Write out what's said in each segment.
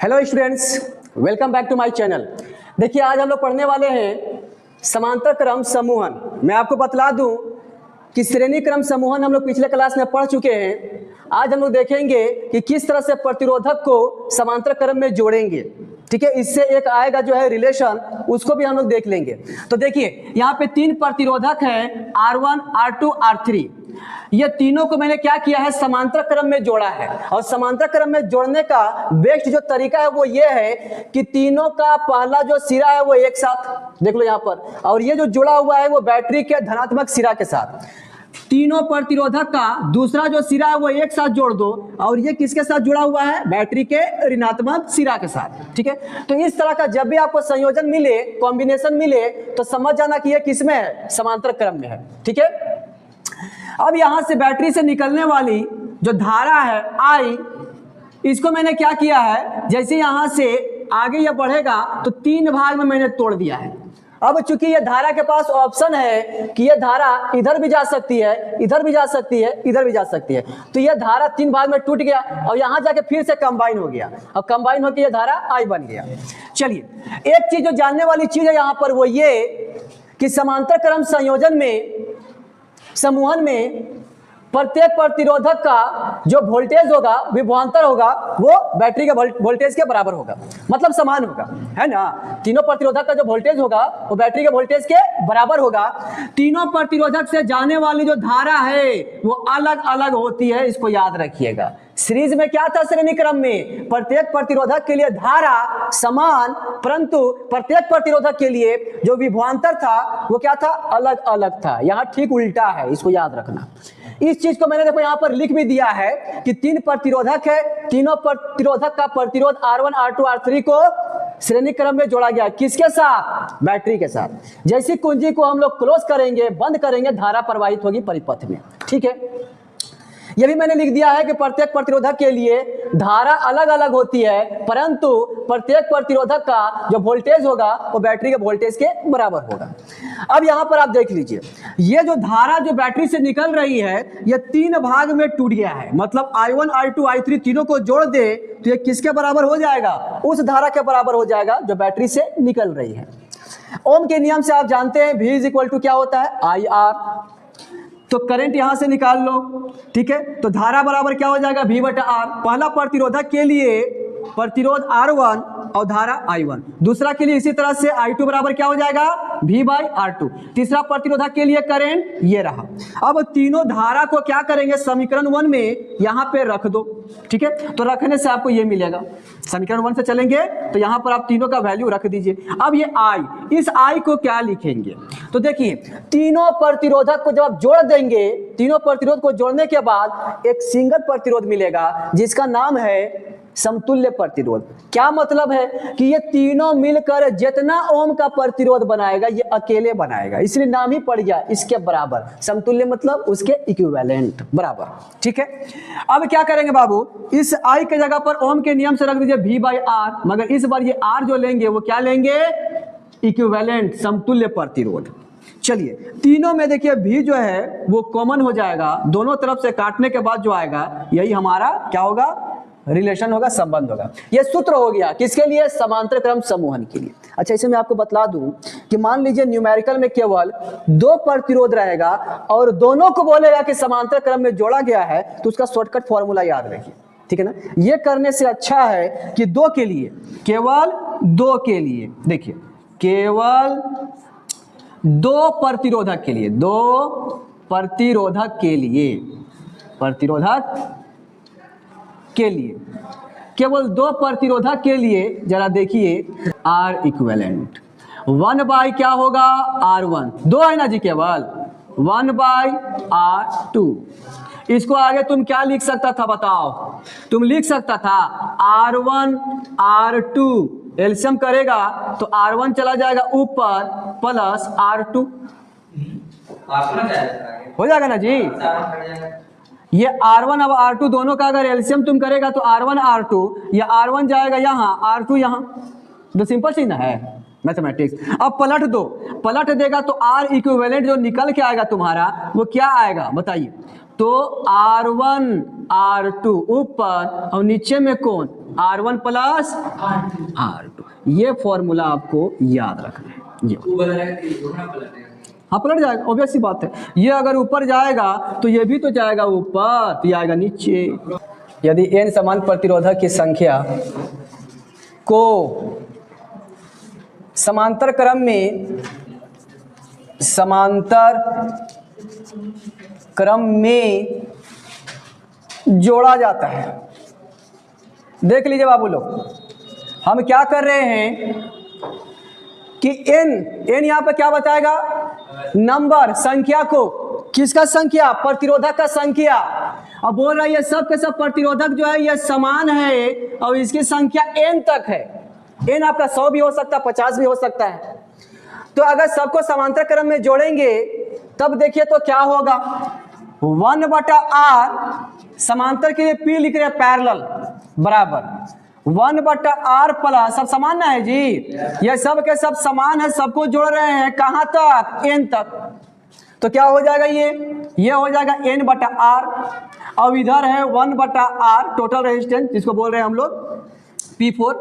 Hello students, welcome back to my channel. देखिए, आज हम लोग पढ़ने वाले हैं समांतर क्रम समूहन। मैं आपको बतला दूं कि श्रेणी क्रम समूहन हम लोग पिछले क्लास में पढ़ चुके हैं। आज हम लोग देखेंगे कि किस तरह से प्रतिरोधक को समांतर क्रम में जोड़ेंगे। ठीक है, इससे एक आएगा जो है रिलेशन, उसको भी हम लोग देख लेंगे। तो देखिए, यहाँ पे तीन प्रतिरोधक हैं, R1, R2, R3। ये तीनों को मैंने क्या किया है, समांतर क्रम में जोड़ा है। और समांतर क्रम में जोड़ने का बेस्ट जो तरीका है वो ये है कि तीनों का पहला जो सिरा है वो एक साथ, देख लो यहाँ पर, और ये जो जुड़ा हुआ है वो बैटरी के धनात्मक सिरा के साथ। तीनों प्रतिरोधक का दूसरा जो सिरा है वो एक साथ जोड़ दो, और ये किसके साथ जुड़ा हुआ है, बैटरी के ऋणात्मक सिरा के साथ। ठीक है, तो इस तरह का जब भी आपको संयोजन मिले, कॉम्बिनेशन मिले, तो समझ जाना कि ये किसमें है, समांतर क्रम में है। ठीक है, अब यहां से बैटरी से निकलने वाली जो धारा है I, इसको मैंने क्या किया है, जैसे यहां से आगे ये बढ़ेगा तो तीन भाग में मैंने तोड़ दिया है। अब चूंकि ये धारा के पास ऑप्शन है कि ये धारा इधर भी जा सकती है, इधर भी जा सकती है, इधर भी जा सकती है, तो ये धारा तीन भाग में टूट गया और यहां जाके फिर से कंबाइन हो गया, और कंबाइन होकर ये धारा I बन गया। चलिए, एक चीज जो जानने वाली चीज है यहां पर वो ये कि समांतर क्रम संयोजन में, समूहन में प्रत्येक प्रतिरोधक का जो वोल्टेज होगा, विभवांतर होगा, वो बैटरी के वोल्टेज के बराबर होगा, मतलब समान होगा, है ना। तीनों प्रतिरोधक का जो वोल्टेज होगा वो बैटरी के वोल्टेज के बराबर होगा। तीनों प्रतिरोधक से जाने वाली जो धारा है वो अलग अलग होती है, इसको याद रखिएगा। सीरीज में क्या था, श्रेणी क्रम में प्रत्येक प्रतिरोधक के लिए धारा समान, परंतु प्रत्येक प्रतिरोधक के लिए जो विभवांतर था वो क्या था, अलग अलग था। यहाँ ठीक उल्टा है, इसको याद रखना। इस चीज को मैंने देखो यहाँ पर लिख भी दिया है कि तीन प्रतिरोधक है, तीनों प्रतिरोधक का प्रतिरोध R1, R2, R3 को श्रेणी क्रम में जोड़ा गया। किसके साथ, बैटरी के साथ। जैसी कुंजी को हम लोग क्लोज करेंगे, बंद करेंगे, धारा प्रवाहित होगी परिपथ में। ठीक है, यह भी मैंने लिख दिया है कि प्रत्येक प्रतिरोधक के लिए धारा अलग अलग होती है, परंतु प्रत्येक प्रतिरोधक का जो वोल्टेज होगा वो बैटरी के वोल्टेज के बराबर होगा। अब यहां पर आप देख लीजिए, ये जो धारा जो बैटरी से निकल रही है ये तीन भाग में टूट गया है, मतलब I1, I2, I3 तीनों को जोड़ दे तो ये किसके बराबर हो जाएगा, उस धारा के बराबर हो जाएगा जो बैटरी से निकल रही है। ओम के नियम से आप जानते हैं V इक्वल टू क्या होता है, IR। तो करंट यहां से निकाल लो। ठीक है, तो धारा बराबर क्या हो जाएगा, V/R। पहला प्रतिरोधक के लिए प्रतिरोध R1 और धारा I1, दूसरा के लिए इसी तरह से I2 बराबर क्या हो जाएगा, V/R2। तीसरा प्रतिरोधक के लिए करंट ये रहा। अब तीनों धारा को क्या करेंगे, समीकरण 1 में यहाँ पे रख दो। ठीक है, तो रखने से आपको ये मिलेगा, समीकरण 1 से चलेंगे तो यहाँ पर आप तीनों का वैल्यू रख दीजिए। अब ये I, इस I को क्या लिखेंगे, तो देखिए तीनों प्रतिरोधक को जब आप जोड़ देंगे, तीनों प्रतिरोध को जोड़ने के बाद एक सिंगल प्रतिरोध मिलेगा जिसका नाम है समतुल्य प्रतिरोध। क्या मतलब है कि ये तीनों मिलकर जितना ओम का प्रतिरोध बनाएगा ये अकेले बनाएगा, इसलिए नाम ही पड़ गया इसके बराबर। समतुल्य मतलब उसके इक्विवेलेंट, बराबर। ठीक है, अब क्या करेंगे बाबू, इस I के जगह पर ओम के नियम से रख दीजिए V/R, मगर इस बार ये R जो लेंगे वो क्या लेंगे, इक्विवेलेंट, समतुल्य प्रतिरोध। चलिए, तीनों में देखिए V जो है वो कॉमन हो जाएगा, दोनों तरफ से काटने के बाद जो आएगा यही हमारा क्या होगा, रिलेशन होगा, संबंध होगा। यह सूत्र हो गया किसके लिए, समांतर क्रम समूहन के लिए। अच्छा, इसे मैं आपको बतला दूं कि मान लीजिए न्यूमेरिकल में केवल दो प्रतिरोध रहेगा और दोनों को बोलेगा कि समांतर क्रम में जोड़ा गया है, तो उसका शॉर्टकट फॉर्मूला याद रखिए। ठीक है ना, यह करने से अच्छा है कि दो के लिए, केवल दो के लिए, देखिए केवल दो प्रतिरोधक के लिए, दो प्रतिरोधक के लिए, प्रतिरोधक के लिए, केवल दो प्रतिरोधक के लिए जरा देखिए R इक्विवेलेंट 1/ क्या होगा, R1, दो है ना जी, केवल 1/R2। इसको आगे तुम क्या लिख सकता था बताओ, तुम लिख सकता था R1 R2, एलसीएम करेगा तो R1 चला जाएगा ऊपर प्लस R2 हो जाएगा ना जी। ये R1 अब R2 दोनों का अगर एलसीएम तुम करेगा तो R1 R2, या R1 जाएगा यहाँ, R2 यहाँ, तो सिंपल सी ना है मैथमेटिक्स। अब पलट दो, पलट देगा तो R इक्विवेलेंट जो निकल के आएगा तुम्हारा वो क्या आएगा बताइए, तो R1 R2 ऊपर और नीचे में कौन R1 प्लस R2। ये फॉर्मूला आपको याद रखना है। ये हाँ पलट जाएगा, ऑब्वियस सी बात है। ये अगर ऊपर जाएगा तो ये भी तो जाएगा ऊपर, तो ये आएगा नीचे। यदि n समान प्रतिरोधक की संख्या को समांतर क्रम में जोड़ा जाता है। देख लीजिए बाबू लोग, हम क्या कर रहे हैं कि n यहाँ पे क्या बताएगा, नंबर, संख्या को, किसका संख्या, प्रतिरोधक का संख्या। अब बोल रहा है ये सब के सब प्रतिरोधक जो है ये समान है और इसकी संख्या n तक है। n आपका 100 भी हो सकता है, 50 भी हो सकता है। तो अगर सबको समांतर क्रम में जोड़ेंगे तब देखिए तो क्या होगा, 1/r, समांतर के लिए p लिख रहे हैं पैरेलल, बराबर 1/r प्लस, सब समान ना है जी, ये सब के सब समान है, सबको जोड़ रहे हैं कहां तक, n तक। तो क्या हो जाएगा, ये हो जाएगा n/r, अब इधर है 1/r टोटल रेजिस्टेंस, जिसको बोल रहे हैं हम लोग P4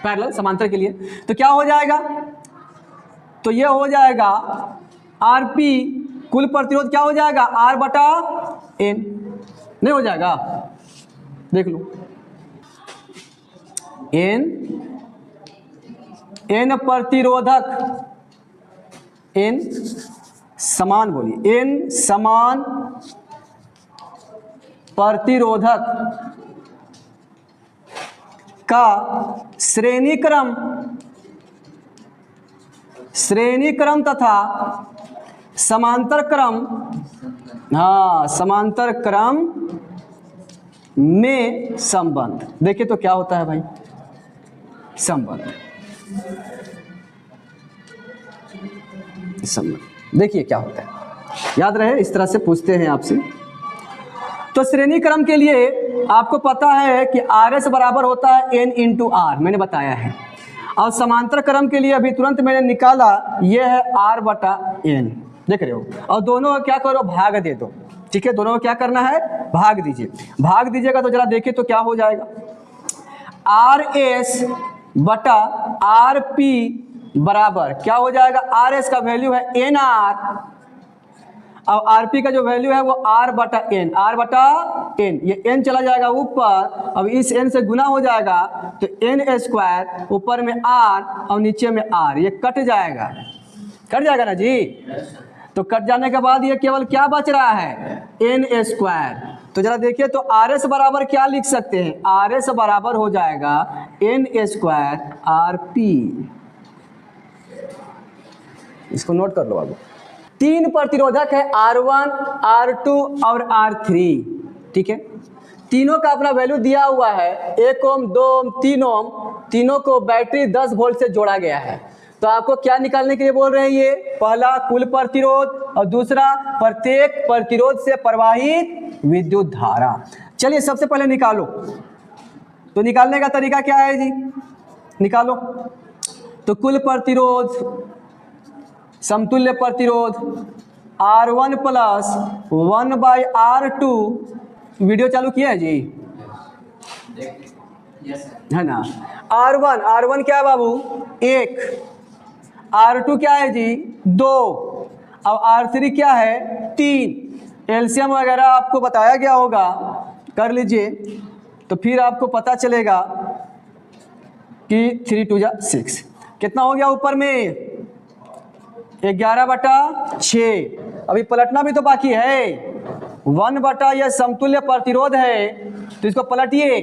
पैरेलल समांतर के लिए। तो क्या हो जाएगा, तो ये हो जाएगा Rp, कुल प्रतिरोध क्या हो जाएगा, R/n, नहीं हो जाएगा, देख लो, n प्रतिरोधक, n समान, बोलिए n समान प्रतिरोधक का श्रेणी क्रम तथा समांतर क्रम में संबंध। देखिए तो क्या होता है भाई, संबंध। देखिए क्या होता है, याद रहे, इस तरह से पूछते हैं आपसे। तो श्रेणी क्रम के लिए आपको पता है कि RS बराबर होता है n इंटू R, मैंने बताया है। और समांतर क्रम के लिए अभी तुरंत मैंने निकाला, ये है R/n, देख रहे हो। और दोनों को क्या करो, भाग दे दो, ठीक है, दोनों को क्या करना है, भाग दीजिए। भाग दीजिएगा तो जरा देखिए तो क्या हो जाएगा, RS/RP बराबर क्या हो जाएगा, RS का वैल्यू है NR, अब RP का जो वैल्यू है वो R/n, R/n, ये n चला जाएगा ऊपर, अब इस n से गुना हो जाएगा तो n², ऊपर में R और नीचे में R, ये कट जाएगा ना जी। तो कट जाने के बाद ये केवल क्या बच रहा है, n²। तो जरा देखिए तो RS बराबर क्या लिख सकते हैं, RS बराबर हो जाएगा n² RP। इसको नोट कर लो। अब 3 प्रतिरोधक है, R1, R2 और R3, ठीक है। तीनों का अपना वैल्यू दिया हुआ है, 1 ओम, 2 ओम, 3 ओम, तीनों को बैटरी 10 वोल्ट से जोड़ा गया है। तो आपको क्या निकालने के लिए बोल रहे हैं, ये पहला कुल प्रतिरोध और दूसरा प्रत्येक प्रतिरोध से प्रवाहित विद्युत धारा। चलिए सबसे पहले निकालो। तो निकालने का तरीका क्या है जी, निकालो। तो कुल प्रतिरोध, समतुल्य प्रतिरोध R1 प्लस 1/R2, वीडियो चालू किया है जी, है ना। R1 क्या है बाबू, 1, R2 क्या है जी, 2, अब R3 क्या है, 3। एलसीएम वगैरह आपको बताया गया होगा, कर लीजिए तो फिर आपको पता चलेगा कि 3 2 6 कितना हो गया, ऊपर में 11/6। अभी पलटना भी तो बाकी है, 1/, यह समतुल्य प्रतिरोध है तो इसको पलटिए,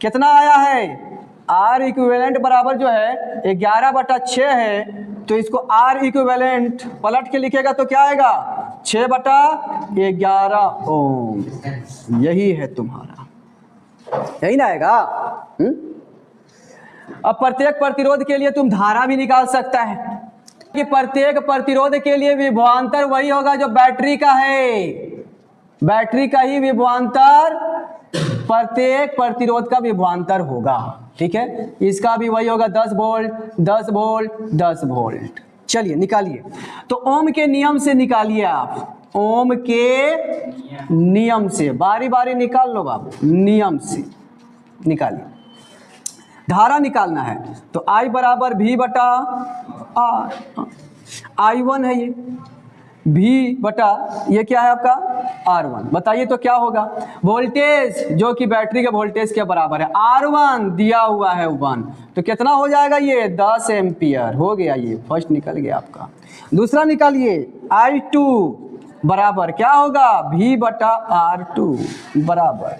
कितना आया है, R इक्विवेलेंट बराबर जो है 11/6 है, तो इसको R इक्विवेलेंट पलट के लिखेगा तो क्या आएगा, 6/11 ओम। यही है तुम्हारा, यही ना आएगा। अब प्रत्येक प्रतिरोध के लिए तुम धारा भी निकाल सकता है कि प्रत्येक प्रतिरोध के लिए विभवांतर वही होगा जो बैटरी का है, बैटरी का ही विभवांतर प्रत्येक प्रतिरोध का विभवांतर होगा, ठीक है। इसका भी वही होगा, 10 वोल्ट 10 वोल्ट 10 वोल्ट। चलिए निकालिए, तो ओम के नियम से निकालिए आप, ओम के नियम से बारी बारी निकाल लो बाबू, नियम से निकालिए। धारा निकालना है तो I बराबर V बटा R, I1 है ये, V बटा ये क्या है आपका R1। बताइए तो क्या होगा, वोल्टेज जो कि बैटरी के वोल्टेज के बराबर है, R1 दिया हुआ है 1, तो कितना हो जाएगा ये 10 एम्पियर हो गया, ये फर्स्ट निकल गया आपका। दूसरा निकालिए, I2 बराबर क्या होगा V बटा R2 बराबर,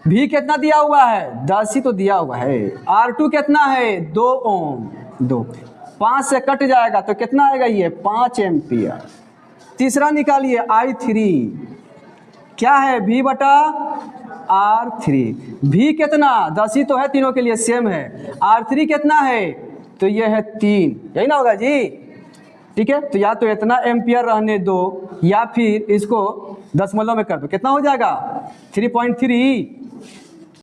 V कितना दिया हुआ है 10 ही तो दिया हुआ है, R2 कितना है 2 ओम, 2 5 से कट जाएगा तो कितना आएगा ये 5 एम्पियर। तीसरा निकालिए I3 क्या है V बटा R3, V कितना 10 ही तो है, तीनों के लिए सेम है, R3 कितना है तो ये है 3, यही ना होगा जी, ठीक है। तो या तो इतना एम्पियर रहने दो या फिर इसको दशमलव में कर दो, कितना हो जाएगा 3.3